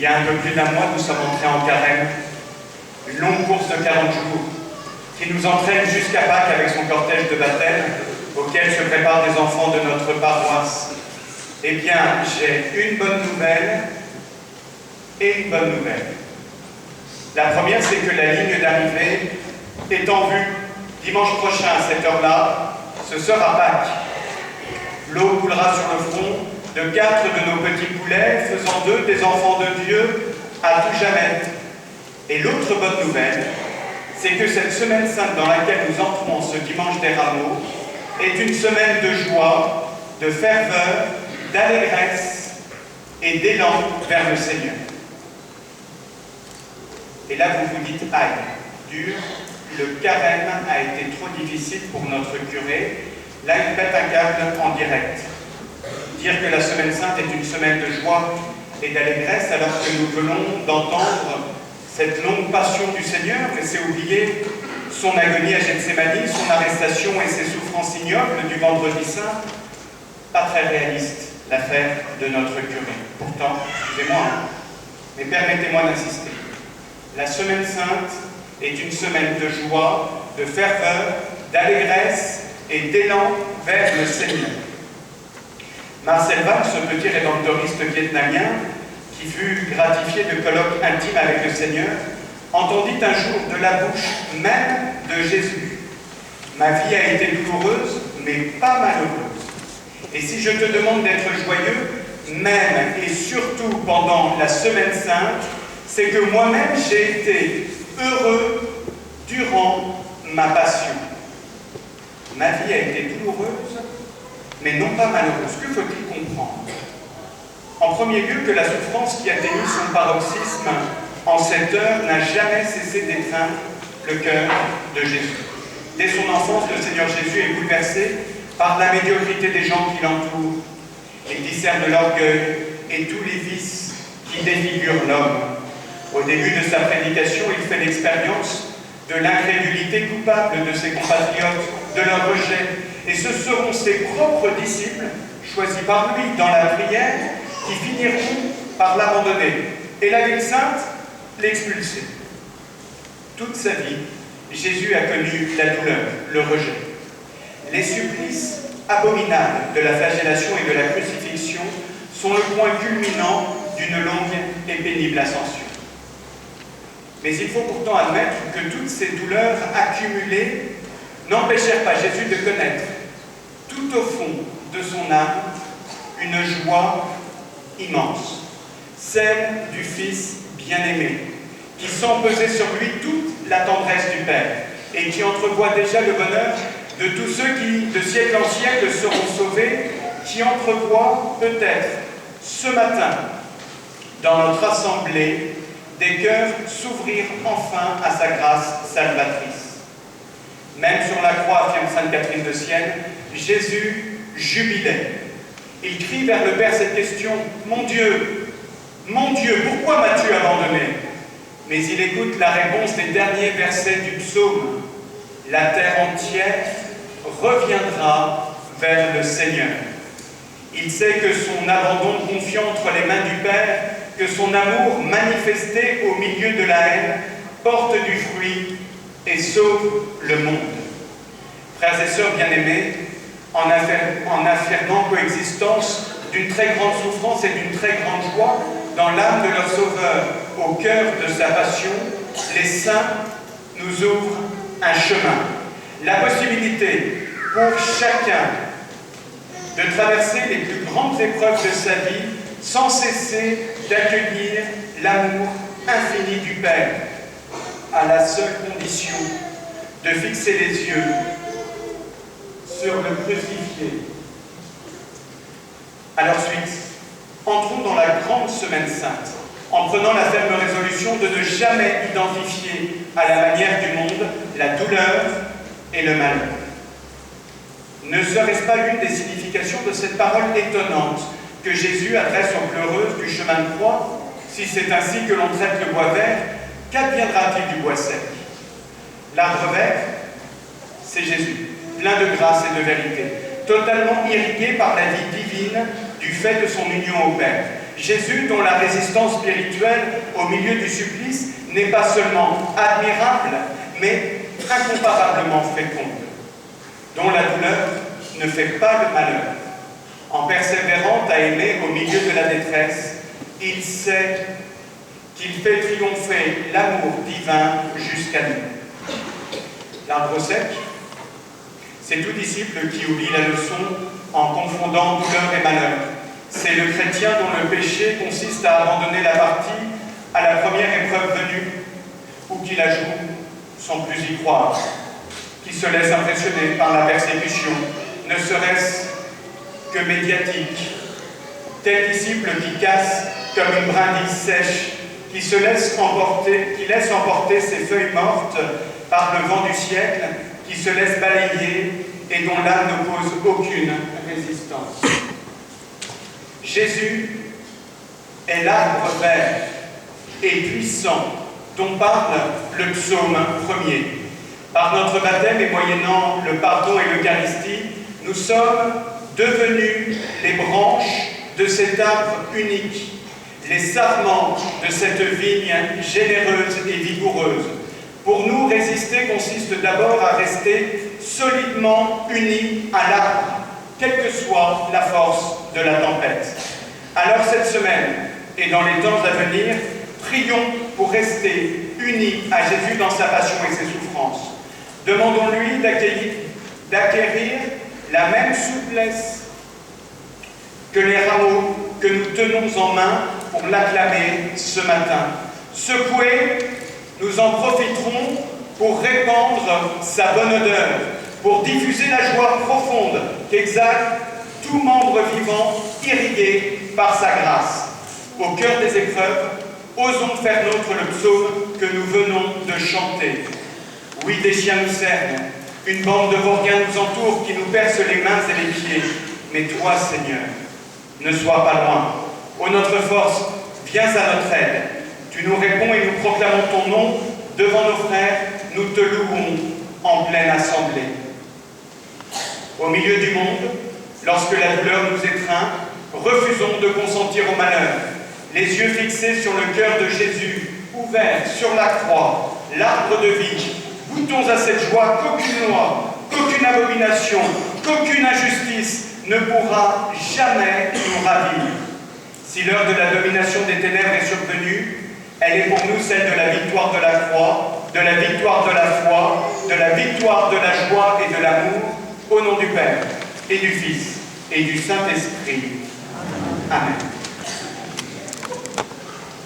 Il y a un peu plus d'un mois, nous sommes entrés en carême, une longue course de 40 jours qui nous entraîne jusqu'à Pâques avec son cortège de baptême auquel se préparent des enfants de notre paroisse. Eh bien, j'ai une bonne nouvelle et une bonne nouvelle. La première, c'est que la ligne d'arrivée est en vue. Dimanche prochain, à cette heure-là, ce sera Pâques. L'eau coulera sur le front de 4 de nos petits poulets, faisant d'eux des enfants de Dieu à tout jamais. Et l'autre bonne nouvelle, c'est que cette semaine sainte dans laquelle nous entrons ce dimanche des Rameaux est une semaine de joie, de ferveur, d'allégresse et d'élan vers le Seigneur. Et là, vous vous dites, aïe, dur, le carême a été trop difficile pour notre curé. Là, il pète un câble en direct. Dire que la semaine sainte est une semaine de joie et d'allégresse alors que nous venons d'entendre cette longue passion du Seigneur, et c'est oublier son agonie à Gethsémani, son arrestation et ses souffrances ignobles du vendredi saint, pas très réaliste l'affaire de notre curé. Pourtant, excusez-moi, mais permettez-moi d'insister. La semaine sainte est une semaine de joie, de ferveur, d'allégresse et d'élan vers le Seigneur. Marcel Wahl, ce petit rédemptoriste vietnamien, qui fut gratifié de colloques intimes avec le Seigneur, entendit un jour de la bouche même de Jésus: « Ma vie a été douloureuse, mais pas malheureuse. Et si je te demande d'être joyeux, même et surtout pendant la semaine sainte, c'est que moi-même j'ai été heureux durant ma passion. Ma vie a été douloureuse, mais non pas malheureuse. » Que faut-il comprendre? En premier lieu, que la souffrance qui atténue son paroxysme en cette heure n'a jamais cessé d'étreindre le cœur de Jésus. Dès son enfance, le Seigneur Jésus est bouleversé par la médiocrité des gens qui l'entourent. Il discerne l'orgueil et tous les vices qui défigurent l'homme. Au début de sa prédication, il fait l'expérience de l'incrédulité coupable de ses compatriotes, de leur rejet. Et ce seront ses propres disciples, choisis par lui dans la prière, qui finiront par l'abandonner. Et la ville sainte, l'expulser. Toute sa vie, Jésus a connu la douleur, le rejet. Les supplices abominables de la flagellation et de la crucifixion sont le point culminant d'une longue et pénible ascension. Mais il faut pourtant admettre que toutes ces douleurs accumulées n'empêchèrent pas Jésus de connaître, tout au fond de son âme, une joie immense, celle du Fils bien-aimé, qui sent peser sur lui toute la tendresse du Père et qui entrevoit déjà le bonheur de tous ceux qui, de siècle en siècle, seront sauvés, qui entrevoit peut-être ce matin, dans notre assemblée, des cœurs s'ouvrir enfin à sa grâce salvatrice. Même sur la croix, affirme sainte Catherine de Sienne, Jésus jubilait. Il crie vers le Père cette question: « Mon Dieu, pourquoi m'as-tu abandonné ?» Mais il écoute la réponse des derniers versets du psaume: « La terre entière reviendra vers le Seigneur. » Il sait que son abandon confiant entre les mains du Père, que son amour manifesté au milieu de la haine, porte du fruit et sauve le monde. Frères et sœurs bien-aimés, en affirmant coexistence d'une très grande souffrance et d'une très grande joie dans l'âme de leur Sauveur, au cœur de sa passion, les saints nous ouvrent un chemin, la possibilité pour chacun de traverser les plus grandes épreuves de sa vie sans cesser d'accueillir l'amour infini du Père, à la seule condition de fixer les yeux sur le crucifié. Alors suite, entrons dans la grande semaine sainte, en prenant la ferme résolution de ne jamais identifier à la manière du monde la douleur et le malheur. Ne serait-ce pas l'une des significations de cette parole étonnante que Jésus adresse aux pleureuses du chemin de croix? Si c'est ainsi que l'on traite le bois vert, qu'adviendra-t-il du bois sec? L'arbre vert, c'est Jésus, plein de grâce et de vérité, totalement irrigué par la vie divine du fait de son union au Père. Jésus dont la résistance spirituelle au milieu du supplice n'est pas seulement admirable, mais incomparablement féconde, dont la douleur ne fait pas le malheur. En persévérant à aimer au milieu de la détresse, il sait qu'il fait triompher l'amour divin jusqu'à nous. L'arbre sec, c'est tout disciple qui oublie la leçon en confondant douleur et malheur. C'est le chrétien dont le péché consiste à abandonner la partie à la première épreuve venue, ou qui la joue sans plus y croire, qui se laisse impressionner par la persécution, ne serait-ce que médiatique. Tel disciple qui casse comme une brindille sèche, qui laisse emporter ses feuilles mortes par le vent du siècle, qui se laisse balayer et dont l'âme n'oppose aucune résistance. Jésus est l'arbre vert et puissant dont parle le psaume 1er. Par notre baptême et moyennant le pardon et l'Eucharistie, nous sommes devenus les branches de cet arbre unique, les sarments de cette vigne généreuse et vigoureuse. Pour nous, résister consiste d'abord à rester solidement unis à l'arbre, quelle que soit la force de la tempête. Alors cette semaine et dans les temps à venir, prions pour rester unis à Jésus dans sa passion et ses souffrances. Demandons-lui d'acquérir la même souplesse que les rameaux que nous tenons en main pour l'acclamer ce matin. Secoués, nous en profiterons pour répandre sa bonne odeur, pour diffuser la joie profonde qu'exalte tout membre vivant irrigué par sa grâce. Au cœur des épreuves, osons faire nôtre le psaume que nous venons de chanter. Oui, des chiens nous cernent, une bande de vauriens nous entoure qui nous perce les mains et les pieds. Mais toi, Seigneur, ne sois pas loin. Ô notre force, viens à notre aide. Tu nous réponds et nous proclamons ton nom. Devant nos frères, nous te louons en pleine assemblée. Au milieu du monde, lorsque la douleur nous étreint, refusons de consentir au malheur. Les yeux fixés sur le cœur de Jésus, ouvert sur la croix, l'arbre de vie, goûtons à cette joie qu'aucune loi, qu'aucune abomination, qu'aucune injustice ne pourra jamais nous ravir. Si l'heure de la domination des ténèbres est survenue, elle est pour nous celle de la victoire de la croix, de la victoire de la foi, de la victoire de la joie et de l'amour, au nom du Père, et du Fils, et du Saint-Esprit. Amen.